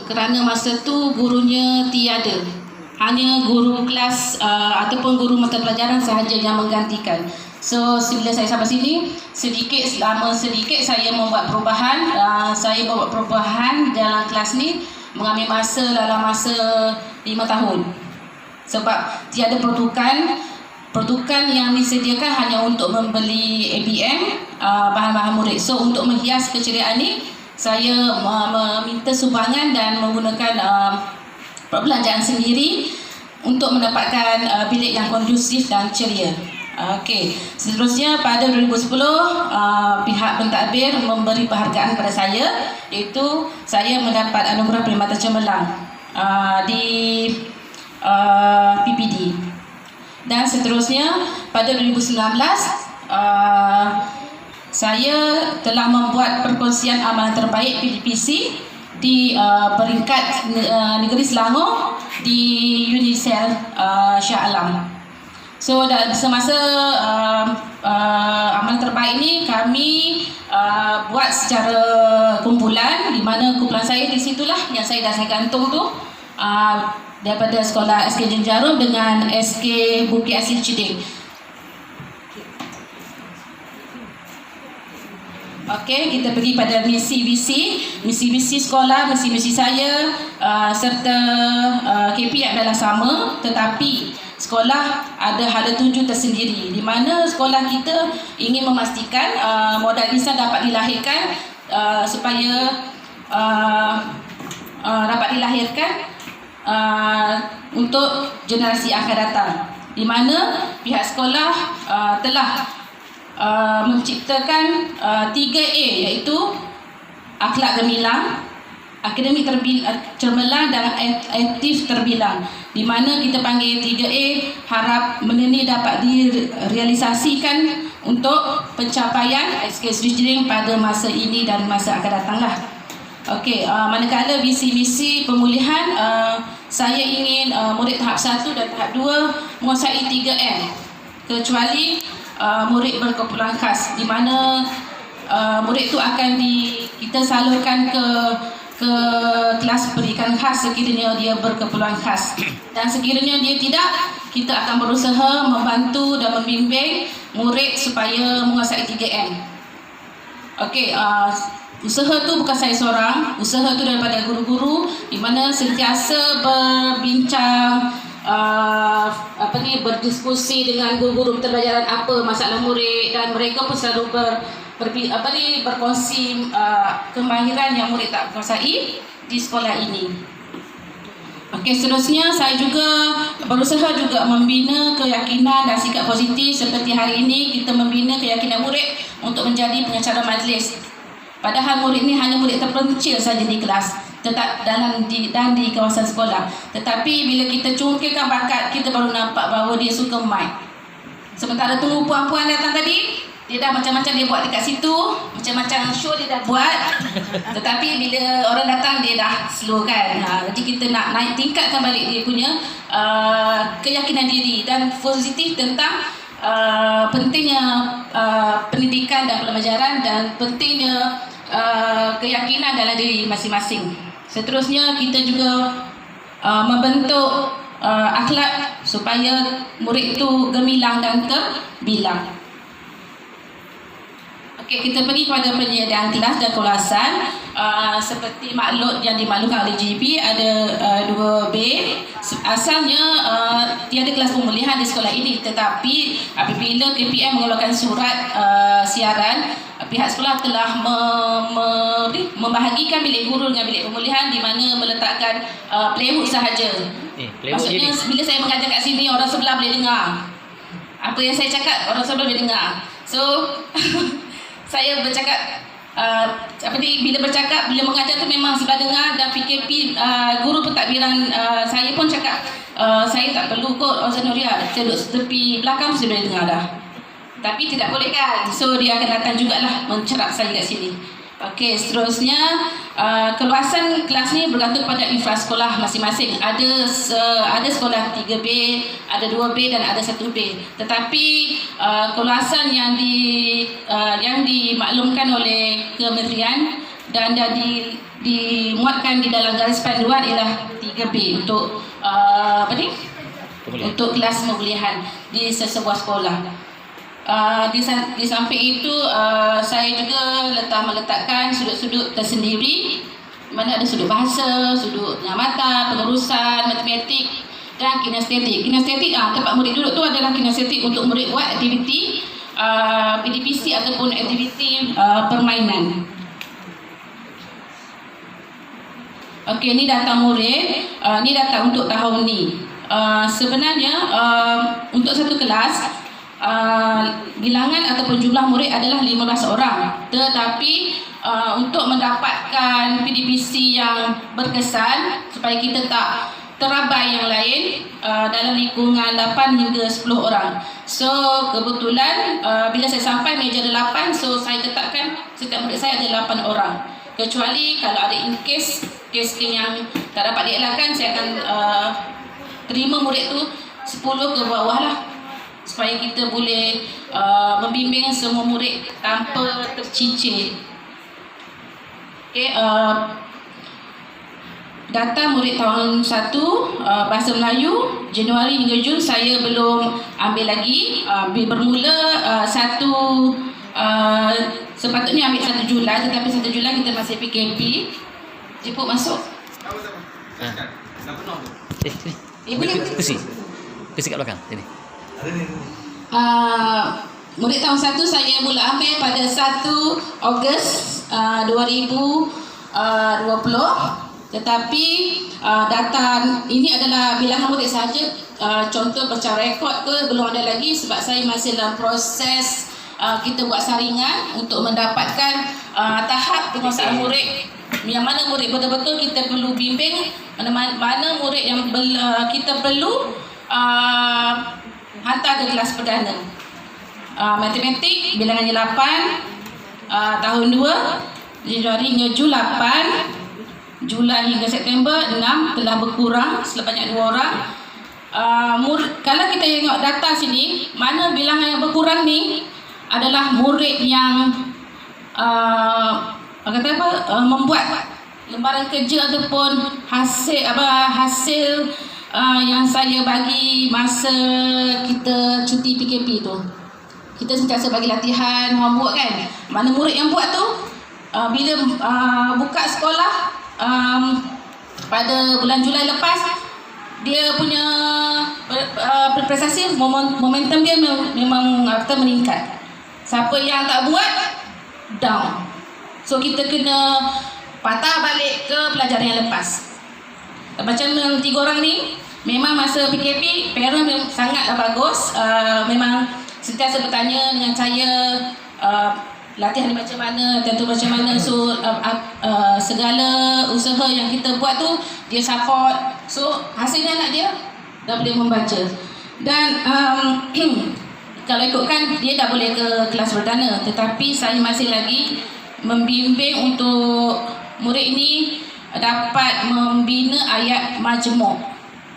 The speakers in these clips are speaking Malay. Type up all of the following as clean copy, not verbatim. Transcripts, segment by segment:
kerana masa tu gurunya tiada. Hanya guru kelas ataupun guru mata pelajaran sahaja yang menggantikan. So bila saya sampai sini, selama sedikit saya membuat perubahan. Saya buat perubahan dalam kelas ni mengambil masa dalam masa 5 tahun. Sebab tiada pertukan yang disediakan hanya untuk membeli ABM, bahan-bahan murid. So untuk menghias keceriaan ni, saya meminta sumbangan dan menggunakan perbelanjaan sendiri untuk mendapatkan bilik yang kondusif dan ceria. Okey, seterusnya pada 2010 pihak pentadbir memberi penghargaan kepada saya, iaitu saya mendapat anugerah Perkhidmatan Cemerlang di PPD. Dan seterusnya pada 2019 saya telah membuat perkongsian amalan terbaik PDPC di peringkat negeri Selangor di Unisel Shah Alam. So semasa amalan terbaik ni kami buat secara kumpulan, di mana kumpulan saya di situlah yang saya dah saya gantung tu, daripada sekolah SK Jenjarum dengan SK Bukit Asih Ceding. Okey, kita pergi pada misi-visi sekolah, misi-visi saya serta KPI adalah sama, tetapi sekolah ada hala tuju tersendiri, di mana sekolah kita ingin memastikan modal insan dapat dilahirkan supaya dapat dilahirkan untuk generasi akan datang, di mana pihak sekolah telah menciptakan 3A, iaitu akhlak gemilang, akademik cemerlang dan aktif terbilang, di mana kita panggil 3A, harap benda ni dapat direalisasikan untuk pencapaian SK Sdn pada masa ini dan masa akan datanglah. Okey, manakala visi-misi pemulihan, saya ingin murid tahap 1 dan tahap 2 menguasai 3M, kecuali murid berkeperluan khas, di mana murid itu akan kita salurkan ke kelas pendidikan khas sekiranya dia berkeperluan khas, dan sekiranya dia tidak, kita akan berusaha membantu dan membimbing murid supaya menguasai 3M. Okey, usaha tu bukan saya seorang, usaha tu daripada guru-guru, di mana sentiasa berbincang, berdiskusi dengan guru-guru pembelajaran apa masalah murid, dan mereka pun selalu berkongsi kemahiran yang murid tak kuasai di sekolah ini. Okey, seterusnya saya juga berusaha juga membina keyakinan dan sikap positif, seperti hari ini kita membina keyakinan murid untuk menjadi pengacara majlis. Padahal murid ni hanya murid terpencil saja di kelas, tetap dan di kawasan sekolah. Tetapi bila kita cungkilkan bakat, kita baru nampak bahawa dia suka mic. Sementara tunggu puan-puan datang tadi, dia dah macam-macam dia buat dekat situ, macam-macam show dia dah buat. Tetapi bila orang datang, dia dah slow kan. Jadi kita nak naik tingkatkan balik dia punya keyakinan diri dan positif tentang pentingnya pendidikan dan pembelajaran, dan pentingnya keyakinan dalam diri masing-masing. Seterusnya kita juga membentuk akhlak supaya murid itu gemilang dan terbilang. Okey, kita pergi kepada penyediaan kelas dan keulasan. Seperti maklum yang dimaklumkan oleh GP, ada 2B. Asalnya tiada kelas pemulihan di sekolah ini, tetapi apabila KPM mengeluarkan surat siaran, pihak sekolah telah membahagikan bilik guru dengan bilik pemulihan, di mana meletakkan playhood sahaja. Maksudnya bila saya mengajar kat sini, orang sebelah boleh dengar apa yang saya cakap, orang sebelah boleh dengar. So saya bercakap bila bercakap, bila mengajar tu memang sebelah dengar, dan PKP guru pentadbiran saya pun cakap saya tak perlu kot Ozanuria, saya duduk tepi belakang sudah boleh dengar dah. Tapi tidak boleh kan, so dia akan datang jugalah mencerap saya kat sini. Okey, seterusnya keluasan kelas ni bergantung pada infrasekolah masing-masing. Ada sekolah 3B, ada 2B dan ada 1B. Tetapi keluasan yang dimaklumkan oleh kementerian dan dimuatkan di dalam garis panduan ialah 3B untuk untuk kelas pemilihan di sesebuah sekolah. Di samping itu saya juga meletakkan sudut-sudut tersendiri, mana ada sudut bahasa, sudut pengamatan, pengurusan, matematik dan kinestetik. Kinestetik tempat murid duduk tu adalah kinestetik untuk murid buat aktiviti PDPC ataupun aktiviti permainan. Okey, ni data murid, ni data untuk tahun ni. Sebenarnya untuk satu kelas bilangan ataupun jumlah murid adalah 15 orang, tetapi untuk mendapatkan PDPC yang berkesan supaya kita tak terabai yang lain dalam lingkungan 8 hingga 10 orang. So kebetulan bila saya sampai meja 8, so saya tetapkan setiap murid saya ada 8 orang. Kecuali kalau ada in case yang tak dapat dielakkan, saya akan terima murid tu 10 ke bawah lah, supaya kita boleh membimbing semua murid tanpa tercicir. Okay, data murid tahun 1 Bahasa Melayu Januari hingga Jun saya belum ambil lagi. Bermula sepatutnya ambil 1 Julai, tetapi 1 Julai kita masih PKP. Jemput masuk. Boleh. Kursi kat belakang sini. Murid tahun 1 saya mula ambil pada 1 Ogos 2020, tetapi data ini adalah bilangan murid sahaja. Contoh baca rekod ke belum ada lagi, sebab saya masih dalam proses kita buat saringan untuk mendapatkan tahap penguasaan murid. Yang mana murid betul-betul kita perlu bimbing, mana murid yang kita perlu hantar ke kelas perdana. Matematik bilangannya 8, tahun 2 Januari hingga Jun 8, Julai hingga September 6, telah berkurang sebanyak 2 orang. Kalau kita tengok data sini, mana bilangan yang berkurang ni adalah murid yang membuat lembaran kerja ataupun hasil yang saya bagi masa kita cuti PKP tu. Kita sentiasa bagi latihan homework kan. Mana murid yang buat tu bila buka sekolah pada bulan Julai lepas, dia punya prestasi momentum dia memang meningkat. Siapa yang tak buat, down. So kita kena patah balik ke pelajaran yang lepas. Macam 3 orang ni, memang masa PKP parent sangatlah bagus. Memang sentiasa bertanya dengan saya, latihan ni macam mana, latihan tu macam mana. So segala usaha yang kita buat tu dia support. So hasilnya anak dia dah boleh membaca. Dan kalau ikutkan dia dah boleh ke kelas perdana, tetapi saya masih lagi membimbing untuk murid ini dapat membina ayat majmuk.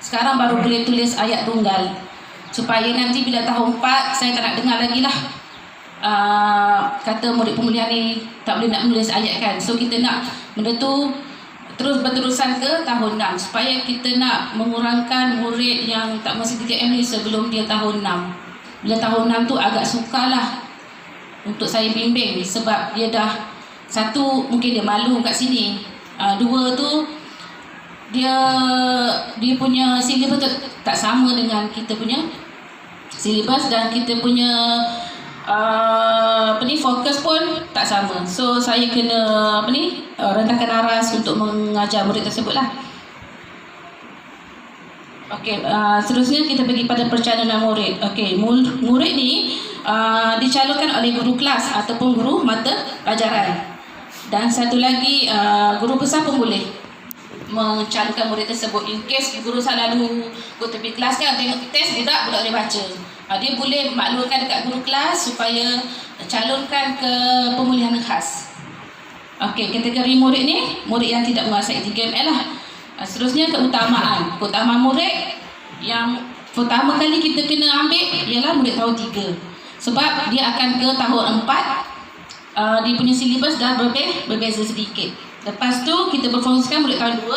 Sekarang baru boleh tulis ayat tunggal, supaya nanti bila tahun 4 saya tak nak dengar lagi lah kata murid pemulihan ni tak boleh nak menulis ayat kan. So kita nak benda tu terus berterusan ke tahun 6, supaya kita nak mengurangkan murid yang tak masuk TTM ni sebelum dia tahun 6. Bila tahun 6 tu agak sukar lah untuk saya bimbing, sebab dia dah, satu mungkin dia malu kat sini, dua tu dia punya silibus tak sama dengan kita punya silibus, dan kita punya fokus pun tak sama. So saya kena rendahkan aras untuk mengajar murid tersebut lah. Okey, seterusnya kita pergi pada pencalonan murid. Okey, murid ni dicalonkan oleh guru kelas ataupun guru mata pelajaran. Dan satu lagi, guru besar pun boleh mencalonkan murid tersebut. In case guru saya lalu tepi kelas kan, tengok test budak boleh baca, dia boleh maklumkan dekat guru kelas supaya calonkan ke pemulihan khas. Okey, kategori murid ni murid yang tidak menguasai 3ML lah. Seterusnya keutamaan murid yang pertama kali kita kena ambil ialah murid tahun 3, sebab dia akan ke tahun 4. Dia punya silibus dah berbeza sedikit. Lepas tu kita berfungsikan murid tahun 2,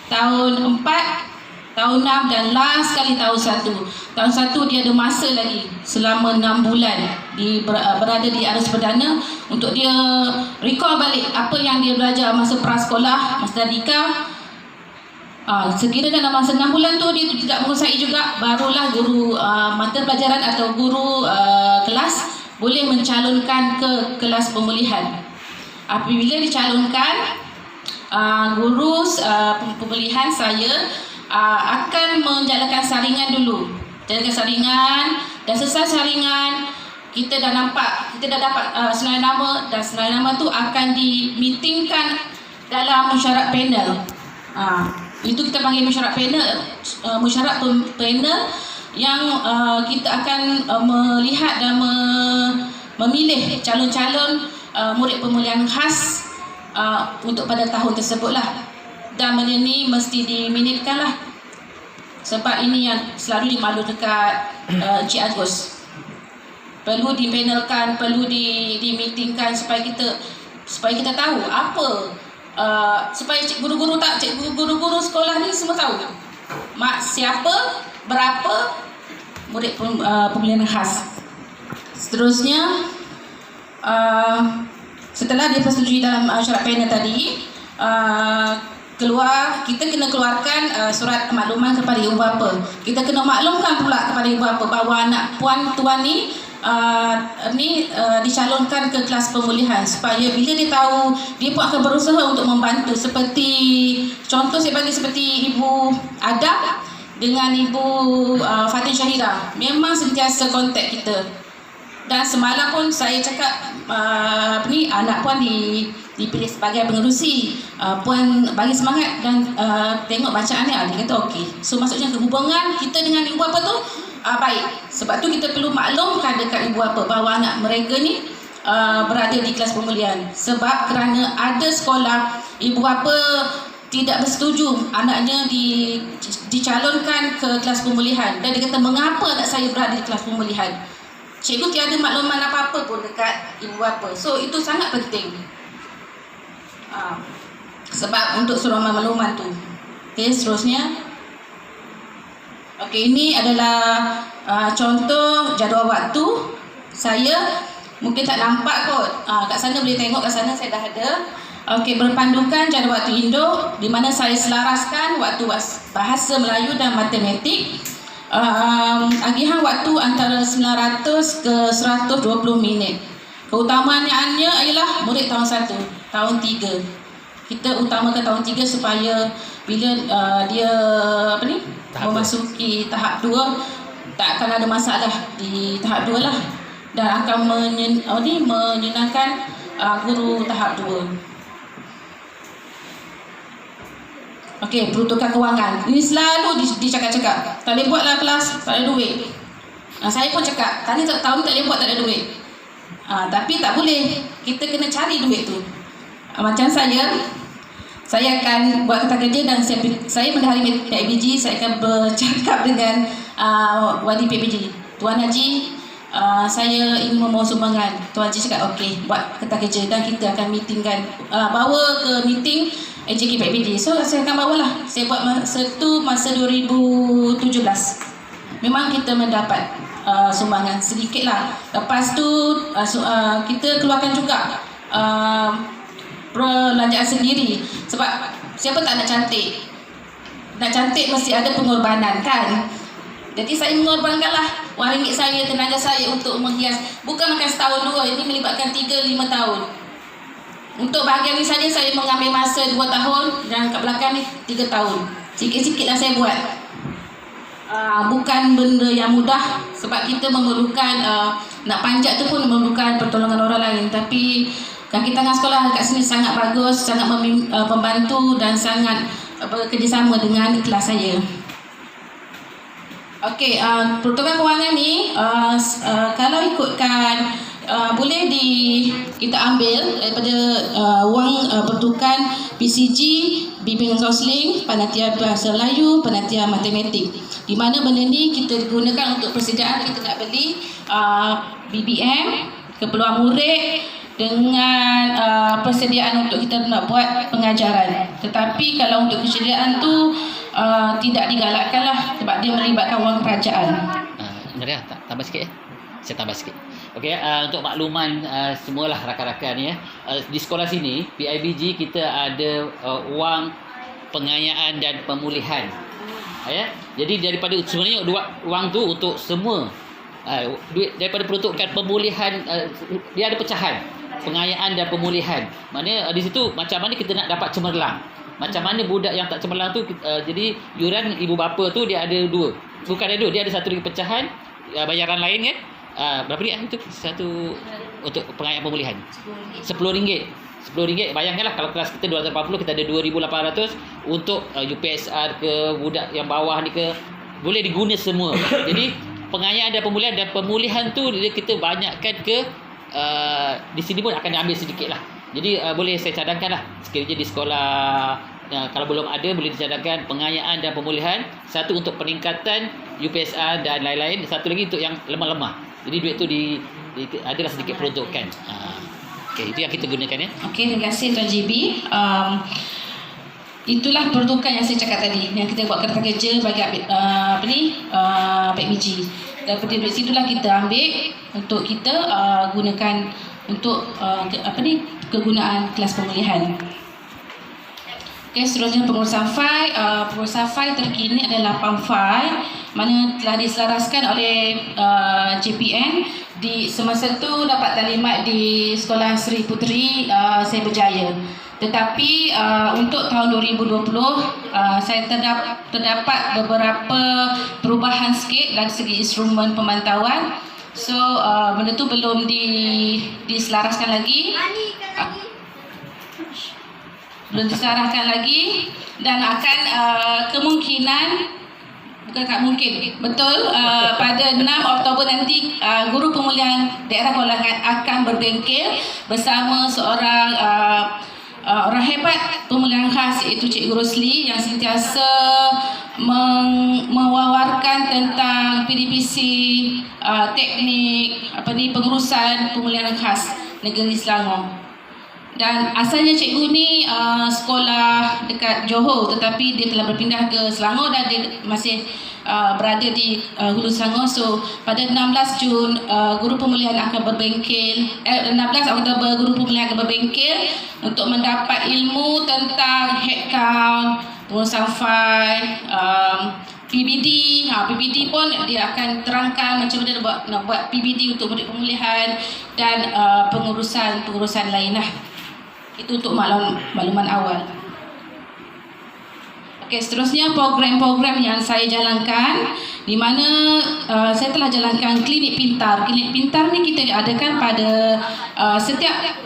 tahun 4, tahun 6 dan last kali tahun 1. Tahun 1 dia ada masa lagi selama 6 bulan berada di arus perdana untuk dia recall balik apa yang dia belajar masa prasekolah, masa tadika. Sekiranya dalam masa 6 bulan tu dia tidak menguasai juga, barulah guru mata pelajaran atau guru kelas boleh mencalonkan ke kelas pemulihan. Apabila dicalonkan, guru pemulihan saya akan menjalankan saringan dulu. Jalankan saringan, dan selesai saringan kita dah dapat senarai nama, dan senarai nama tu akan dimeetingkan dalam mesyuarat panel. Itu kita panggil mesyuarat panel yang kita akan melihat dan memilih calon-calon murid pemulihan khas untuk pada tahun tersebut lah. Dan benda ni mesti diminitkan lah, sebab ini yang selalu dimalu dekat Cik Agus. Perlu dipanelkan, perlu dimeetingkan supaya kita tahu apa, supaya guru-guru sekolah ni semua tahu siapa, berapa murid pemulihan khas. Seterusnya, setelah dipersetujui dalam syarat panel tadi, kita kena keluarkan surat makluman kepada ibu bapa. Kita kena maklumkan pula kepada ibu bapa bahawa anak puan tuan ni dicalonkan ke kelas pemulihan, supaya bila dia tahu, dia pun akan berusaha untuk membantu. Seperti contoh saya bagi seperti Ibu Adab dengan Ibu Fatin Syahira, memang sentiasa kontak kita. Dan semalam pun saya cakap anak puan dipilih sebagai pengerusi, puan bagi semangat dan tengok bacaannya, dia kata okey. So maksudnya hubungan kita dengan ibu bapa tu baik. Sebab tu kita perlu maklumkan dekat ibu bapa bahawa anak mereka ni berada di kelas pemulihan. Sebab kerana ada sekolah ibu bapa tidak bersetuju anaknya dicalonkan ke kelas pemulihan, dan dia kata mengapa anak saya berada di kelas pemulihan. Cikgu tiada makluman apa-apa pun dekat ibu bapa. So itu sangat penting. Sebab untuk suruh makluman tu. Okey, seterusnya. Okey, ini adalah contoh jadual waktu saya. Mungkin tak nampak kot. Kat sana boleh tengok, kat sana saya dah ada. Okey, berpandukan jadual waktu induk, di mana saya selaraskan waktu bahasa Melayu dan matematik. Agihan waktu antara 900 ke 120 minit. Keutamaannya ialah murid tahun 1, tahun 3. Kita utamakan tahun 3 supaya bila dia memasuki tahap 2, tak akan ada masalah di tahap 2 lah, dan akan menyenangkan guru tahap 2. Okey, peruntukan kewangan. Ini selalu dicakap-cakap. Tak boleh buatlah kelas, tak ada duit. Saya pun cakap, tahun ni tak boleh buat, tak ada duit. Tapi tak boleh. Kita kena cari duit tu. Macam saya akan buat kertas kerja, dan saya mendahari PIBG, saya akan bercakap dengan wali PIBG. Tuan Haji, saya ingin memohon sumbangan. Tuan Haji cakap okey, buat kertas kerja, dan kita akan meetingkan, bawa ke meeting AJK PIBG. So saya akan bawalah. Saya buat masa 2017. Memang kita mendapat sumbangan sedikit lah. Lepas tu kita keluarkan juga perbelanjaan sendiri. Sebab siapa tak nak cantik? Nak cantik mesti ada pengorbanan kan? Jadi saya mengorbankanlah wang ringgit saya, tenaga saya untuk menghias. Bukan makan setahun dua, ini melibatkan 3-5 tahun. Untuk bahagian ni saja saya mengambil masa 2 tahun, dan kat belakang ni 3 tahun. Sikit-sikit lah saya buat. Bukan benda yang mudah, sebab kita memerlukan nak panjat tu pun memerlukan pertolongan orang lain. Tapi kaki tangan sekolah kat sini sangat bagus, sangat membantu dan sangat bekerjasama dengan kelas saya. Okey, peruntukan kewangan ni kalau ikutkan boleh kita ambil daripada wang peruntukan PCG, bimbingan kaunseling, penantian bahasa Melayu, penantian matematik. Di mana benda ni kita gunakan untuk persediaan kita nak beli BBM, keperluan murid, dengan persediaan untuk kita nak buat pengajaran. Tetapi kalau untuk kesediaan tu tidak digalakkan lah sebab dia melibatkan wang kerajaan. Nadia, tambah sikit Saya tambah sikit. Okey, untuk makluman semualah rakan-rakan ya. Di sekolah sini PIBG kita ada wang pengayaan dan pemulihan. Ya. Jadi daripada sebenarnya wang tu untuk semua duit daripada peruntukan pemulihan, dia ada pecahan pengayaan dan pemulihan. Maknanya di situ macam mana kita nak dapat cemerlang. Macam mana budak yang tak cemerlang tu jadi yuran ibu bapa tu dia ada dua. Bukan ada dua, dia ada satu lagi pecahan bayaran lain kan. Berapa dia itu satu untuk pengayaan pemulihan? RM10. RM10. Bayangkanlah kalau kelas kita 240, kita ada 2,800 untuk UPSR ke budak yang bawah ni ke, boleh diguna semua. Jadi pengayaan dan pemulihan tu kita banyakkan ke di sini pun akan diambil sedikit lah. Jadi boleh saya cadangkan lah sekiranya di sekolah kalau belum ada, boleh dicadangkan pengayaan dan pemulihan. Satu untuk peningkatan UPSR dan lain-lain, satu lagi untuk yang lemah-lemah. Jadi duit tu adalah sedikit peruntukan. Okey, itu yang kita gunakan ya. Okey, terima kasih Tuan JB. Itulah peruntukan yang saya cakap tadi, yang kita buat kerja bagi PIBG. Daripada duit situlah kita ambil untuk kita gunakan untuk kegunaan kelas pemulihan. Okey, seterusnya pengurusan fail. Pengurusan fail terkini adalah 8 fail mana telah diselaraskan oleh JPN. Di semasa itu dapat talimat di Sekolah Seri Puteri saya berjaya. Tetapi untuk tahun 2020 saya terdapat beberapa perubahan sikit dari segi instrumen pemantauan. So benda tu belum diselaraskan lagi. Belum diselaraskan lagi dan akan kemungkinan betul pada 6 Oktober nanti guru pemulihan daerah Kuala Langat akan berbengkel bersama seorang orang hebat pemulihan khas, iaitu Cikgu Rosli yang sentiasa mewawarkan tentang PDPC, teknik pengurusan pemulihan khas negeri Selangor. Dan asalnya cikgu ni sekolah dekat Johor, tetapi dia telah berpindah ke Selangor dan dia masih berada di Hulu Selangor. So pada 16 Jun guru pemulihan akan berbengkel, 16 Oktober guru pemulihan akan berbengkel untuk mendapat ilmu tentang headcount, pengurusan fail, PBD. PBD pun dia akan terangkan macam mana nak buat PBD untuk murid pemulihan dan pengurusan lain lah. Itu untuk makluman awal. Okey, seterusnya program-program yang saya jalankan, di mana saya telah jalankan klinik pintar. Klinik pintar ni kita adakan pada setiap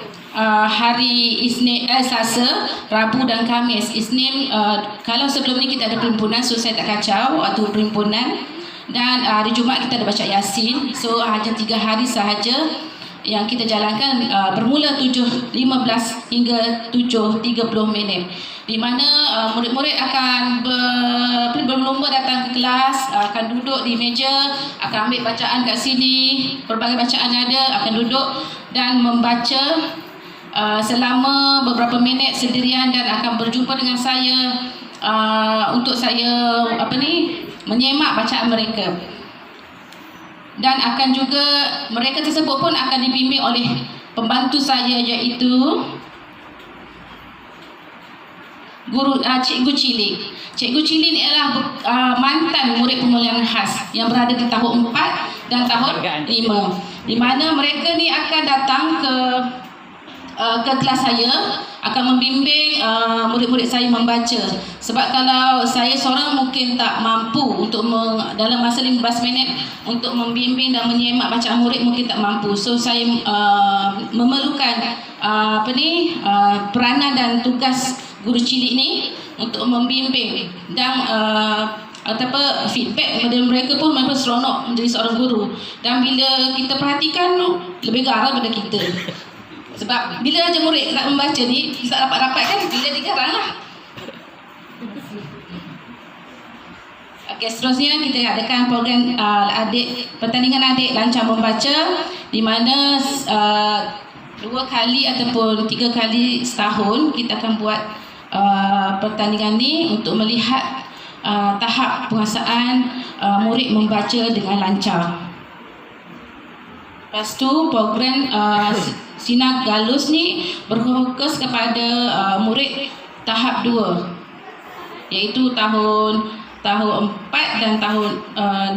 hari Isnin, Selasa, Rabu dan Khamis. Isnin kalau sebelum ni kita ada perhimpunan, so saya tak kacau waktu perhimpunan. Dan hari Jumaat kita ada baca Yasin. So hanya 3 hari sahaja yang kita jalankan bermula 7.15 hingga 7.30 minit, di mana murid-murid akan berlomba datang ke kelas, akan duduk di meja, akan ambil bacaan kat sini, pelbagai bacaan ada, akan duduk dan membaca selama beberapa minit sendirian dan akan berjumpa dengan saya untuk saya menyemak bacaan mereka. Dan akan juga mereka tersebut pun akan dibimbing oleh pembantu saya, iaitu Cikgu Cili. Cikgu Cili ni adalah mantan murid pemulihan khas yang berada di tahun 4 dan tahun 5, di mana mereka ni akan datang ke kelas saya, akan membimbing murid-murid saya membaca. Sebab kalau saya seorang mungkin tak mampu untuk dalam masa 15 minit untuk membimbing dan menyemak bacaan murid, mungkin tak mampu. So saya memerlukan peranan dan tugas guru cilik ni untuk membimbing dan feedback daripada mereka pun memang seronok menjadi seorang guru. Dan bila kita perhatikan, lebih garang daripada kita. Sebab bila aja murid nak membaca ni, tak rapat-rapat kan, bila digarang lah. Okey, seterusnya kita adakan program pertandingan adik lancar membaca, di mana 2 kali ataupun 3 kali setahun kita akan buat pertandingan ni untuk melihat tahap penguasaan murid membaca dengan lancar. Lepas tu program Sinar Galus ni berfokus kepada murid tahap 2, iaitu tahun 4 dan tahun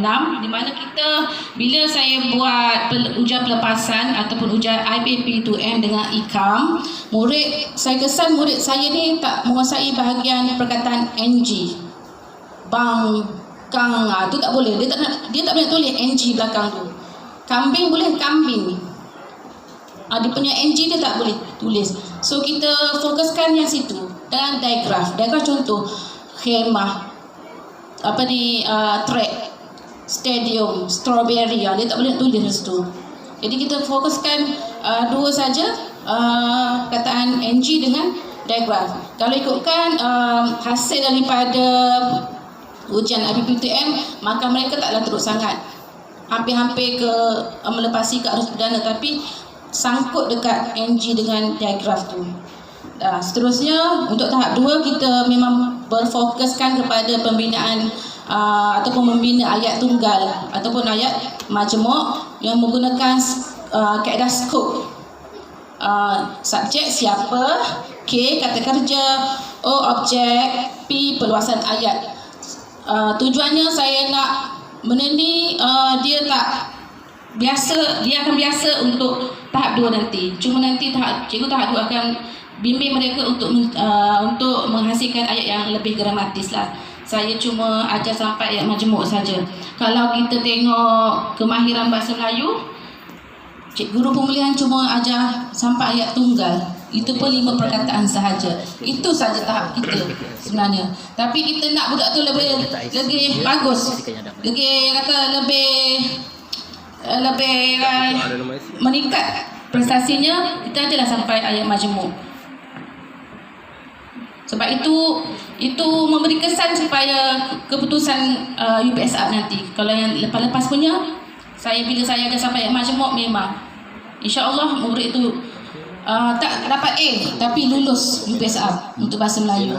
6, di mana kita bila saya buat ujian pelepasan ataupun ujian IBP2M dengan IKAM, saya kesan murid saya ni tak menguasai bahagian perkataan NG. Bang, kang, tu tak boleh. Dia tak boleh tulis NG belakang tu. Kambing boleh kambing. Dia punya NG dia tak boleh tulis. So kita fokuskan yang situ dalam diagram. Diagram contoh khemah, track, stadium, strawberry, dia tak boleh tulis di situ. Jadi kita fokuskan 2 saja, kataan NG dengan diagram. Kalau ikutkan hasil daripada ujian IBP2M, maka mereka taklah teruk sangat, hampir-hampir ke melepasi ke arus perdana, tapi sangkut dekat NG dengan diagram tu. Seterusnya untuk tahap 2 kita memang berfokuskan kepada pembinaan ataupun membina ayat tunggal ataupun ayat majmuk yang menggunakan kaedah skop. Subjek siapa, K kata kerja, O objek, P perluasan ayat. Tujuannya saya nak benda ni dia akan biasa untuk tahap 2 nanti. Cuma nanti cikgu tahap 2 akan bimbing mereka untuk menghasilkan ayat yang lebih gramatis lah. Saya cuma ajar sampai ayat majmuk saja. Kalau kita tengok kemahiran bahasa Melayu, guru pemulihan cuma ajar sampai ayat tunggal. Itu pun 5 perkataan sahaja. Itu saja tahap kita sebenarnya. Tapi kita nak budak tu lebih bagus, lebih meningkat prestasinya, kita adalah sampai ayat majmuk. Sebab itu memberi kesan supaya keputusan UPSR nanti. Kalau yang lepas-lepas punya, bila saya ada sampai ayat majmuk, memang insya-Allah murid itu tak dapat A tapi lulus UPSR untuk bahasa Melayu.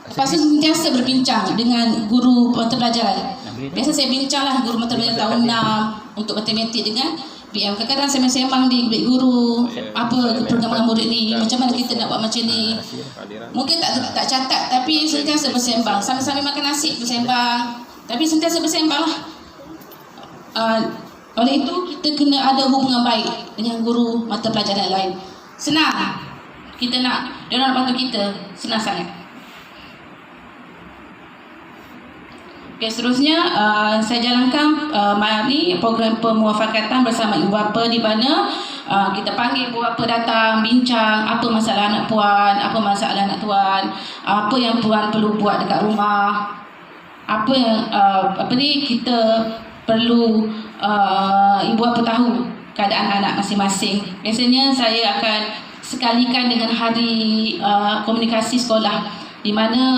Lepas tu sentiasa berbincang dengan guru mata pelajaran. Biasa saya bincanglah guru mata pelajaran tahun 6 untuk matematik dengan PM. Kadang-kadang saya sembang di bilik guru, apa perkembangan murid ni, macam mana kita nak buat macam ni. Mungkin tak catat tapi sentiasa bersembang. Sambil-sambil makan nasi bersembang. Tapi sentiasa bersembang lah. Oleh itu kita kena ada hubungan baik dengan guru mata pelajaran lain. Senang. Kita nak dia nak bantu kita, senang sangat. Okey, seterusnya saya jalankan ni program pemuafakatan bersama ibu bapa, di mana kita panggil ibu bapa datang bincang apa masalah anak puan, apa masalah anak tuan, apa yang puan perlu buat dekat rumah, apa yang kita perlu ibu bapa tahu keadaan anak masing-masing. Biasanya saya akan sekalikan dengan hari komunikasi sekolah, di mana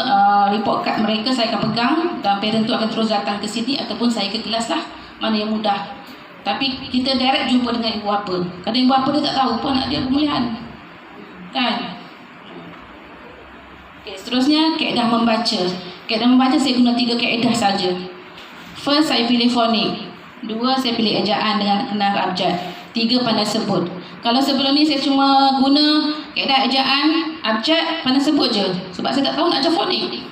report card mereka saya akan pegang dan parent tu akan terus datang ke sini ataupun saya ke kelas lah, mana yang mudah. Tapi kita direct jumpa dengan ibu bapa. Kadang ibu bapa dia tak tahu pun anak dia pemulihan, kan? Okay, seterusnya kaedah membaca. Kaedah membaca saya guna 3 kaedah saja. First, saya pilih fonik. 2, saya pilih ejaan dengan kenal abjad. 3, pandai sebut. Kalau sebelum ni saya cuma guna kaedah ejaan, abjad, pandai sebut je, sebab saya tak tahu nak ajar fonik.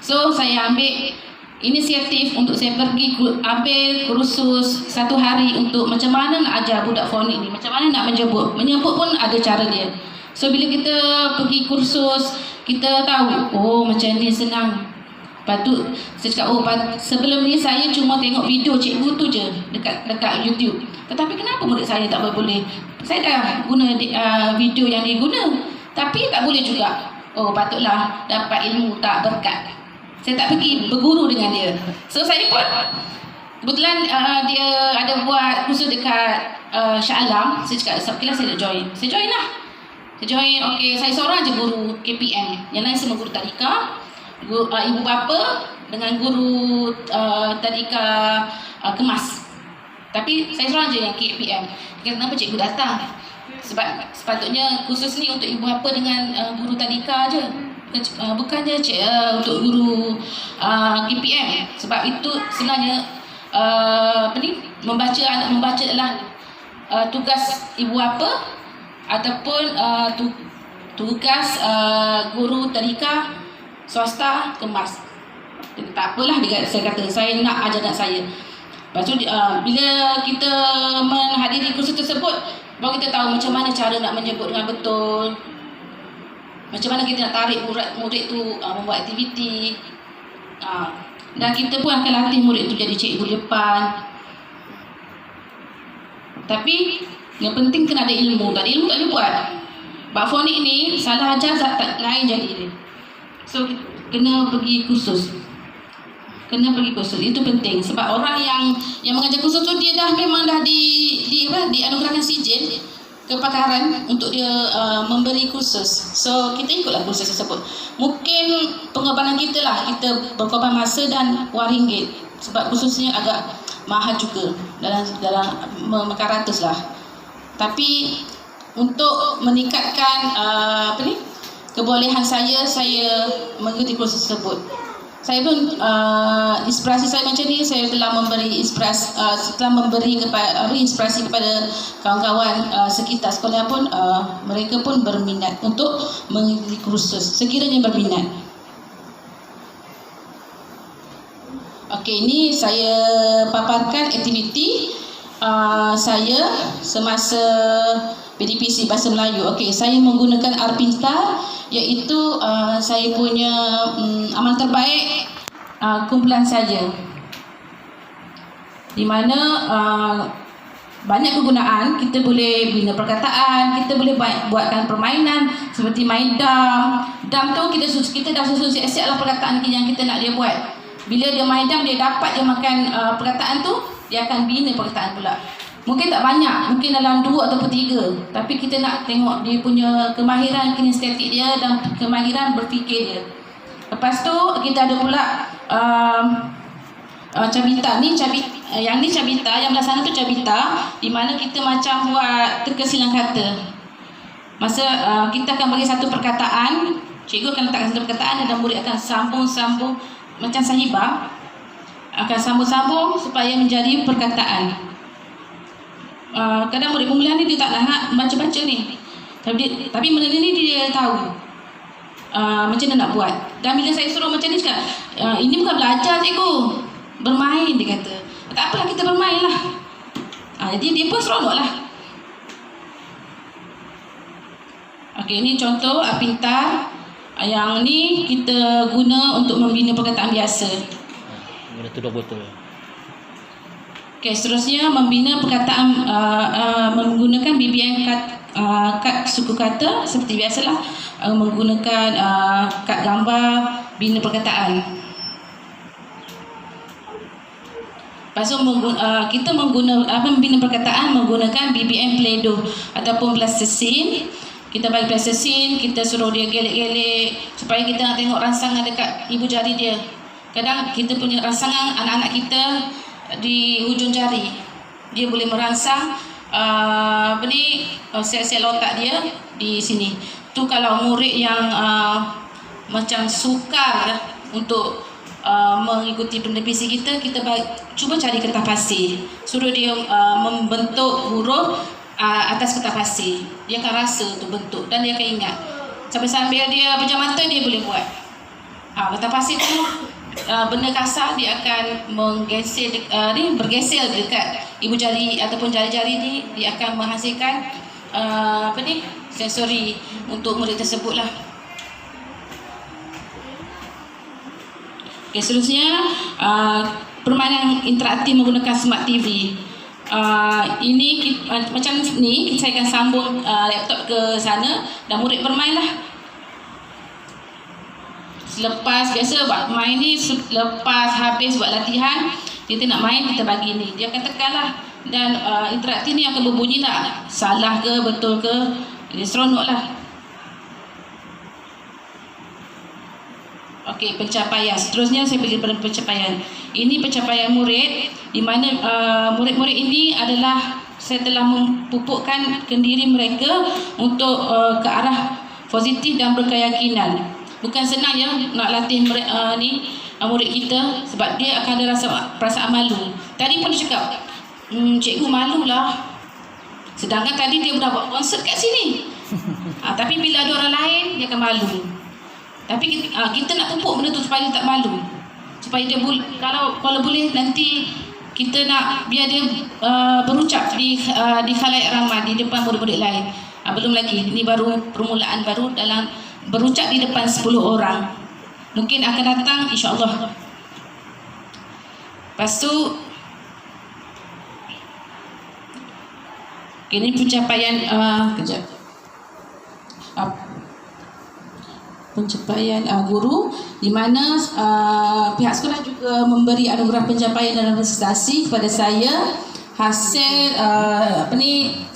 So saya ambil inisiatif untuk saya pergi ambil kursus 1 hari untuk macam mana nak ajar budak fonik ni, macam mana nak menyebut. Menyebut pun ada cara dia. So bila kita pergi kursus, kita tahu, oh macam ni senang. Lepas tu saya cakap, sebelum ni saya cuma tengok video cikgu tu je dekat YouTube. Tetapi kenapa murid saya tak boleh? Saya dah guna video yang dia guna, tapi tak boleh juga. Oh, patutlah dapat ilmu tak berkat. Saya tak pergi berguru dengan dia. So saya pun kebetulan dia ada buat kursus dekat Shah Alam. Saya cakap, okeylah saya nak join. Saya join lah. Okey, saya seorang je guru KPM. Yang lain semua guru tadika, ibu bapa dengan guru tadika kemas. Tapi saya seorang je yang KPM. Kenapa cikgu datang? Sebab sepatutnya khusus ni untuk ibu bapa dengan guru tadika je. Bukannya untuk guru KPM. Sebab itu sebenarnya membaca anak membaca adalah tugas ibu bapa ataupun tugas guru tadika swasta kemas. Tak apalah saya kata saya nak ajar anak saya. Lepas tu bila kita menghadiri kursus tersebut, baru kita tahu macam mana cara nak menyebut dengan betul, macam mana kita nak tarik murid tu membuat aktiviti, dan kita pun akan latih murid tu jadi cikgu depan. Tapi yang penting kena ada ilmu. Tak ada ilmu tak boleh buat. Bab fonik ni salah ajar tak lain jadi dia. So kena pergi kursus. Itu penting sebab orang yang mengajar kursus tu dia dah memang dah dianugerahkan sijil kepakaran untuk dia memberi kursus. So kita ikutlah kursus tersebut. Mungkin pengorbanan kita lah, kita berkorban masa dan wang ringgit sebab kursusnya agak mahal juga, dalam memakan ratus lah. Tapi untuk meningkatkan kebolehan saya mengikuti kursus tersebut. Saya pun inspirasi saya macam ni, saya telah memberi inspirasi kepada kawan-kawan sekitar sekolah pun, mereka pun berminat untuk mengikuti kursus sekiranya berminat. Okey, ini saya paparkan aktiviti saya semasa PDPC Bahasa Melayu. Okey, saya menggunakan R-Pintar, iaitu saya punya amal terbaik kumpulan saya, di mana banyak kegunaan. Kita boleh bina perkataan, kita boleh buatkan permainan seperti main dam. Dam tu kita dah susun siap-siap lah perkataan yang kita nak dia buat. Bila dia main dam, dia dapat dia makan perkataan tu, dia akan bina perkataan pula. Mungkin tak banyak, mungkin dalam 2 ataupun 3, tapi kita nak tengok dia punya kemahiran kinestetik dia dan kemahiran berfikir dia. Lepas tu kita ada pula cabita. Yang ni cabita, yang belah sana tu cabita, di mana kita macam buat terkesilang kata. Masa kita akan bagi satu perkataan, cikgu akan letakkan satu perkataan dan murid akan sambung-sambung macam sahibah, akan sambung-sambung supaya menjadi perkataan. Kadang murid pemula ni dia tak nak baca-baca ni, tapi benda ni dia tahu macam mana nak buat. Dan bila saya suruh macam ni, cakap ini bukan belajar cikgu, bermain, dia kata. Tak apalah, kita bermain lah. Jadi dia pun seronok lah. Okey, ini contoh pintar. Yang ni kita guna untuk membina perkataan biasa. Guna tuduh botol. Okey, seterusnya membina perkataan menggunakan BBM kad suku kata seperti biasalah, menggunakan kad gambar, bina perkataan. Lepas tu kita membina perkataan menggunakan BBM Play-Doh ataupun plasticine. Kita bagi plasticine, kita suruh dia gelek-gelek supaya kita nak tengok rangsangan dekat ibu jari dia. Kadang kita punya rangsangan anak-anak kita di hujung jari, dia boleh merangsang sel-sel otak dia di sini. Tu kalau murid yang macam sukar untuk mengikuti PDPC kita cuba cari kertas pasir, suruh dia membentuk huruf atas kertas pasir. Dia akan rasa tu bentuk dan dia akan ingat. Sambil dia pejam mata, dia boleh buat. Kertas pasir tu benda kasar, dia akan bergeser dekat ibu jari ataupun jari-jari ni, dia akan menghasilkan sensori untuk murid tersebut lah. Okay, seterusnya permainan interaktif menggunakan smart TV. Ini macam ni, saya akan sambung laptop ke sana dan murid bermain lah. Selepas biasa buat main ni, selepas habis buat latihan, kita nak main, kita bagi ni, dia akan tekan lah. Dan interaktif ni akan berbunyi lah, salah ke betul ke, dia seronok lah. Okey, pencapaian. Seterusnya saya pergi pada pencapaian. Ini pencapaian murid di mana murid-murid ini adalah saya telah memupukkan ke diri mereka untuk ke arah positif dan berkeyakinan. Bukan senang ya nak latih murid kita sebab dia akan ada rasa perasaan malu. Tadi pun dia cakap, cikgu malu lah. Sedangkan tadi dia dah buat konsert kat sini. Tapi bila ada orang lain dia akan malu. Tapi kita nak pupuk benda tu supaya dia tak malu. Supaya dia kalau boleh nanti kita nak biar dia berucap di khalayak ramai di depan murid-murid lain. Belum lagi, ini baru permulaan baru dalam berucap di depan 10 orang. Mungkin akan datang insya-Allah. Lepas tu ini pencapaian pencapaian guru di mana pihak sekolah juga memberi anugerah pencapaian dalam prestasi kepada saya. Hasil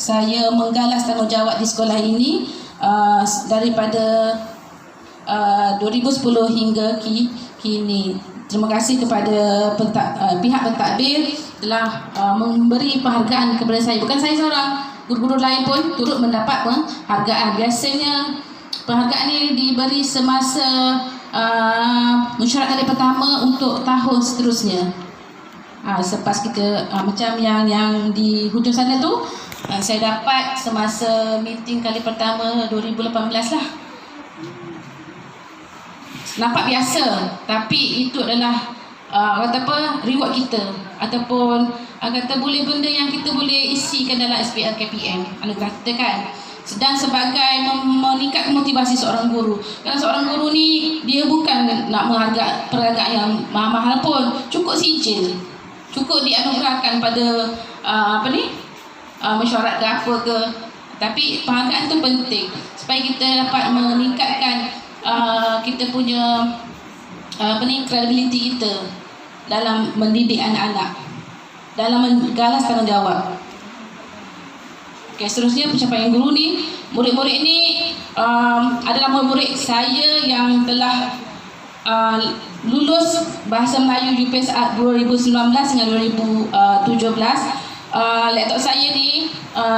saya menggalas tanggungjawab di sekolah ini daripada 2010 hingga kini. Terima kasih kepada pihak pentadbir telah memberi penghargaan kepada saya. Bukan saya seorang, guru-guru lain pun turut mendapat penghargaan. Biasanya penghargaan ini diberi semasa mesyuarat kali pertama untuk tahun seterusnya. Selepas kita macam yang di hujung sana tu, saya dapat semasa meeting kali pertama 2018 lah. Nampak biasa, tapi itu adalah reward kita ataupun kata boleh benda yang kita boleh isikan dalam SPL KPM anugerah kita kan. Sedang sebagai meningkatkan motivasi seorang guru. Kerana seorang guru ni dia bukan nak menghargai penghargaan yang mahal-mahal pun, cukup sijil. Cukup dianugerahkan pada mesyuarat ke apa ke. Tapi penghargaan tu penting supaya kita dapat meningkatkan kita punya credibility kita dalam mendidik anak-anak, dalam menggalas tanggungjawab. Okey, seterusnya pencapaian guru ni, murid-murid ini adalah murid-murid saya yang telah lulus Bahasa Melayu UPSR 2019 dengan 2017. Laptop saya ni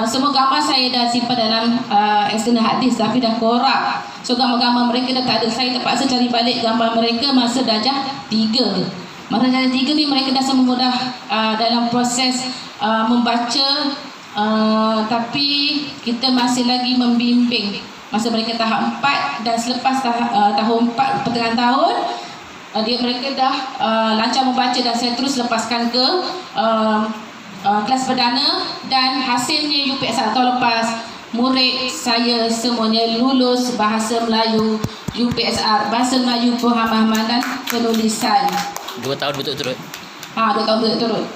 semua gambar saya dah simpan dalam external hard disk tapi dah korak. So gambar-gambar mereka dah tak ada. Saya terpaksa cari balik gambar mereka masa darjah 3. Masa darjah 3 ni mereka dah semua mudah dalam proses membaca, tapi kita masih lagi membimbing masa mereka tahap 4 dan selepas tahun 4 pertengahan tahun mereka dah lancar membaca dan saya terus lepaskan ke kelas perdana dan hasilnya UPSR tahun lepas murid saya semuanya lulus Bahasa Melayu UPSR, Bahasa Melayu Pemahaman dan Penulisan. 2 tahun berturut-turut. 2 tahun berturut-turut.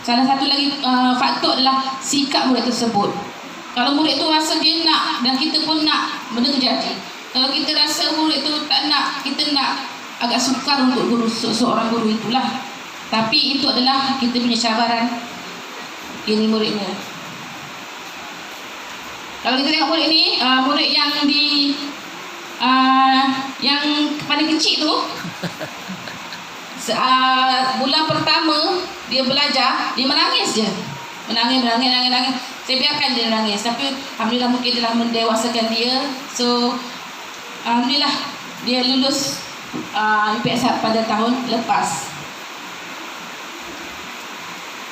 Salah satu lagi faktor adalah sikap murid tersebut. Kalau murid tu rasa dia nak dan kita pun nak, benda tu jadi. Kalau kita rasa murid tu tak nak, kita nak, agak sukar untuk seorang guru itulah. Tapi itu adalah kita punya cabaran ini muridnya. Kalau kita tengok murid ni, murid yang yang paling kecil tu bulan pertama dia belajar, dia menangis je. Menangis. Saya biarkan dia menangis. Tapi alhamdulillah mungkin telah mendewasakan dia. So alhamdulillah dia lulus UPSR pada tahun lepas.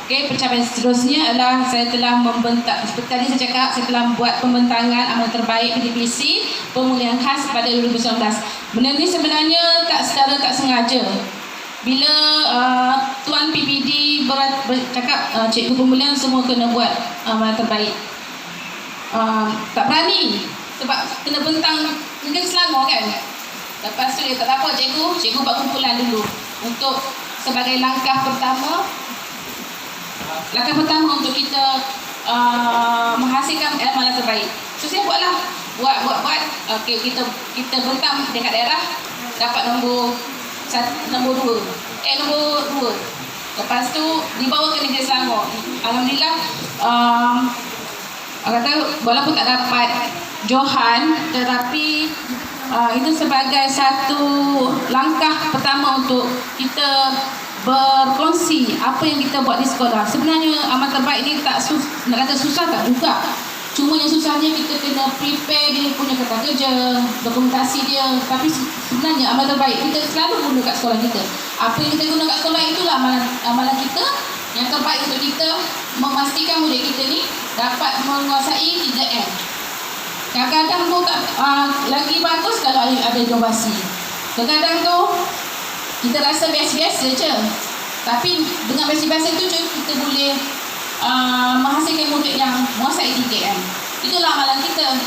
Okey, pencapaian seterusnya adalah saya telah membentak, seperti tadi saya cakap, saya telah membuat pembentangan amal terbaik PDPC pemulihan khas pada 2019. Benda ni sebenarnya secara tak sengaja. Bila Tuan PPD bercakap cikgu pemulihan semua kena buat amal terbaik. Tak berani sebab kena bentang mungkin Selangor kan. Lepas tu dia tak apa cikgu buat kumpulan dulu untuk sebagai langkah pertama untuk kita menghasilkan amalan terbaik. So saya buat. Okey, kita bentang dekat daerah dapat nombor 2. Lepas tu dibawa ke Negeri Selangor. Alhamdulillah kata walaupun tak dapat Johan tetapi itu sebagai satu langkah pertama untuk kita berkongsi apa yang kita buat di sekolah. Sebenarnya amal terbaik ni nak kata susah tak juga. Cuma yang susahnya kita kena prepare dia punya kata kerja, dokumentasi dia. Tapi sebenarnya amal terbaik kita selalu guna kat sekolah kita. Apa yang kita guna kat sekolah itulah amalan kita yang terbaik untuk kita memastikan murid kita ni dapat menguasai 3M. Kadang-kadang tu lagi bagus kalau ada inovasi. Kadang-kadang tu kita rasa biasa-biasa je. Tapi dengan biasa-biasa tu je kita boleh menghasilkan murid yang menguasai 3M. Itulah amalan kita.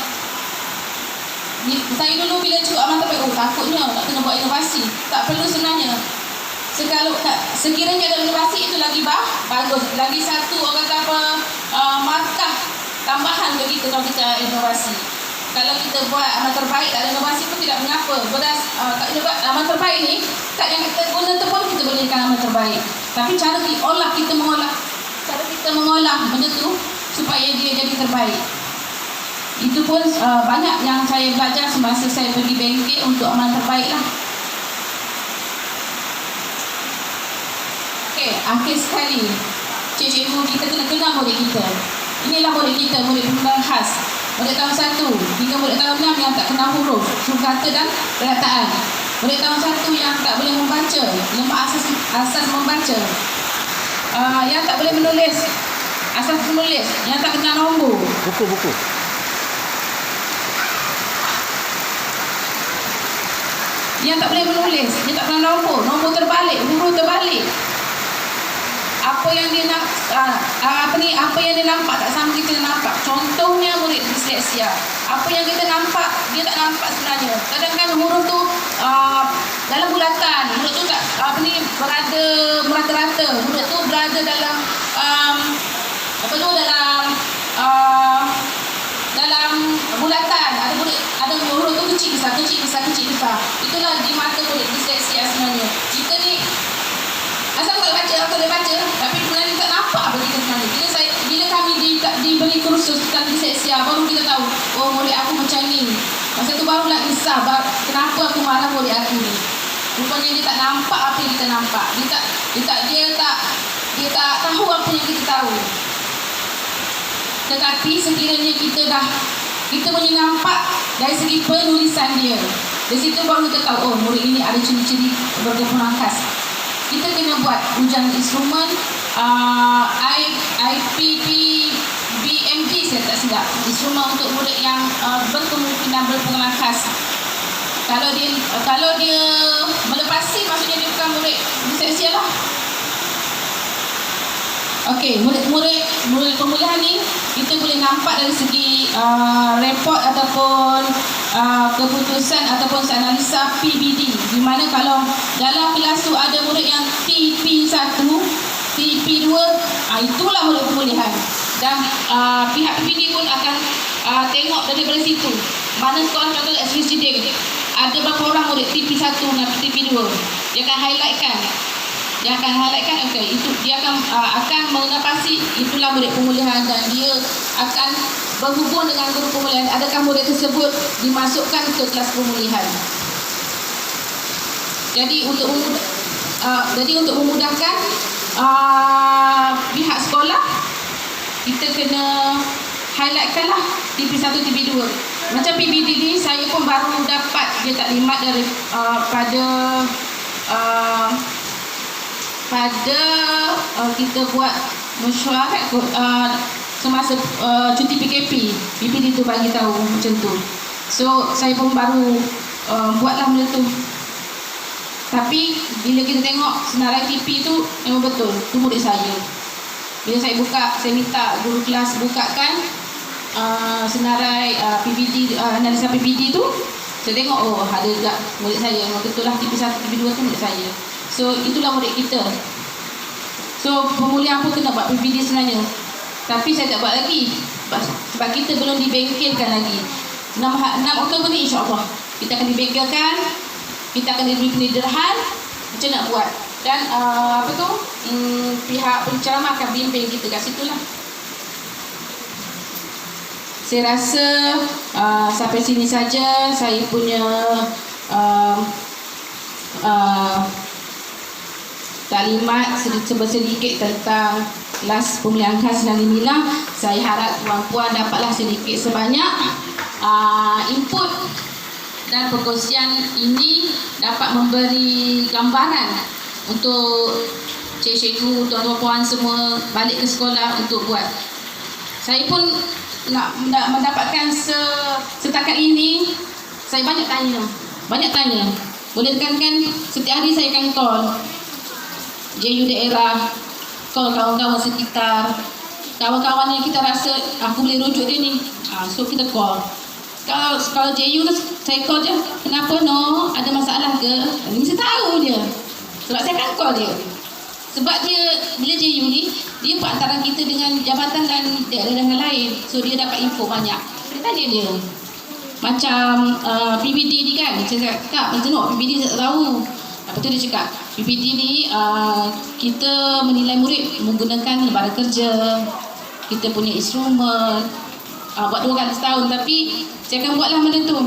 Saya dulu bila cukup amal terbaik, takutnya nak kena buat inovasi. Tak perlu sebenarnya. Sekiranya ada inovasi itu lagi bagus. Lagi satu orang kata apa, markah tambahan bagi kita kalau kita inovasi. Kalau kita buat amal terbaik tak ada inovasi pun tidak mengapa. Amal terbaik ni tak yang kita guna tu pun kita bolehkan amal terbaik. Tapi cara kita mengolah benda tu supaya dia jadi terbaik. Itu pun banyak yang saya belajar semasa saya pergi bengkel untuk amal terbaik lah. Okey, akhir sekali, cikgu kita kena kenal murid kita. Inilah murid kita, murid pembelajaran khas. Murid tahun 1 hingga murid tahun 6 yang tak kenal huruf, kata dan perkataan. Murid tahun 1 yang tak boleh membaca, lemah asas membaca. Yang tak boleh menulis, asas menulis, yang tak kenal nombor. Buku. Yang tak boleh menulis, dia tak kenal nombor terbalik, huruf terbalik. Apa yang dia nak apa yang dia nampak tak sama kita nampak. Contohnya murid disleksia. Apa yang kita nampak dia tak nampak sebenarnya. Kadang-kadang huruf tu dalam bulatan, huruf tu tak berada merata-rata. Huruf tu berada dalam dalam bulatan. Ada huruf tu kecil besar. Itulah di mata murid disleksia sebenarnya. Kita ni asal tak boleh baca, tapi sebenarnya tak nampak apa kita sebenarnya. Bila kami diberi kursus tentang disleksia, baru kita tahu, oh murid aku macam ni. Masa tu barulah kisah kenapa aku marah murid aku ni. Rupanya dia tak nampak apa yang kita nampak. Dia tak tahu apa yang kita tahu. Tetapi sekiranya kita boleh nampak dari segi penulisan dia. Dari situ baru kita tahu, oh murid ini ada ciri-ciri berkebunan khas. Kita kena buat ujian instrumen IPPBMG, saya tak silap. Instrumen untuk murid yang berkemungkinan berpengaruh khas. Kalau dia melepasi, maksudnya dia bukan murid disleksia lah. Okey, murid pemulihan ni kita boleh nampak dari segi report ataupun keputusan ataupun analisa PBD, di mana kalau dalam kelas tu ada murid yang TP1, TP2, itulah murid pemulihan. Dan pihak PBD pun akan tengok daripada situ mana sekolah, contoh SVCD ada berapa orang murid TP1 dan TP2, dia akan highlightkan. Okey, itu dia akan mengenapasi itulah murid pemulihan, dan dia akan berhubung dengan guru pemulihan. Adakah murid tersebut dimasukkan ke kelas pemulihan? Jadi untuk memudahkan pihak sekolah, kita kena highlightkanlah TP1, TP2. Macam PBD ni saya pun baru dapat dia taklimat dari pada kita buat mesyuarat semasa cuti PKP. PBD tu bagi tahu macam tu. So saya pun baru buatlah benda tu. Tapi bila kita tengok senarai TP tu memang betul, tu murid saya. Bila saya buka, saya minta guru kelas bukakan senarai PBD, analisa PBD tu, saya tengok, oh ada juga murid saya. Memang betul lah TP1, TP2 tu murid saya. So itulah murid kita. So pemulihan pun kena buat PBD sebenarnya. Tapi saya tak buat lagi sebab kita belum dibengkelkan lagi. 6 Oktober ni insya-Allah kita akan dibengkelkan. Kita akan diberi pendedahan macam nak buat. Dan pihak penceramah akan bimbing kita kat situ lah. saya rasa sampai sini saja saya punya taklimat sedikit tentang kelas pemilihan khas Negeri Sembilan. Saya harap puan-puan dapatlah sedikit sebanyak input dan perkongsian ini dapat memberi gambaran untuk cikgu, tuan-tuan puan semua balik ke sekolah untuk buat. Saya pun nak mendapatkan setakat ini, saya banyak tanya. Boleh tekankan setiap hari saya akan call JU daerah, call kawan-kawan sekitar, kawan-kawan yang kita rasa aku boleh rujuk dia ni, so kita call. Kalau JU tu saya call je, kenapa no, ada masalah ke? Dia mesti tahu dia, sebab saya akan call dia. Sebab dia, bila JU ni, dia perantaran kita dengan jabatan dan daerah yang lain, so dia dapat info banyak. Saya tanya dia, macam PBD ni kan, saya cakap macam mana PBD saya tak tahu. Lepas tu dia cakap, PBD ni kita menilai murid menggunakan lembaran kerja, kita punya instrumen, buat 2 kali setahun, tapi saya akan buatlah benda tu.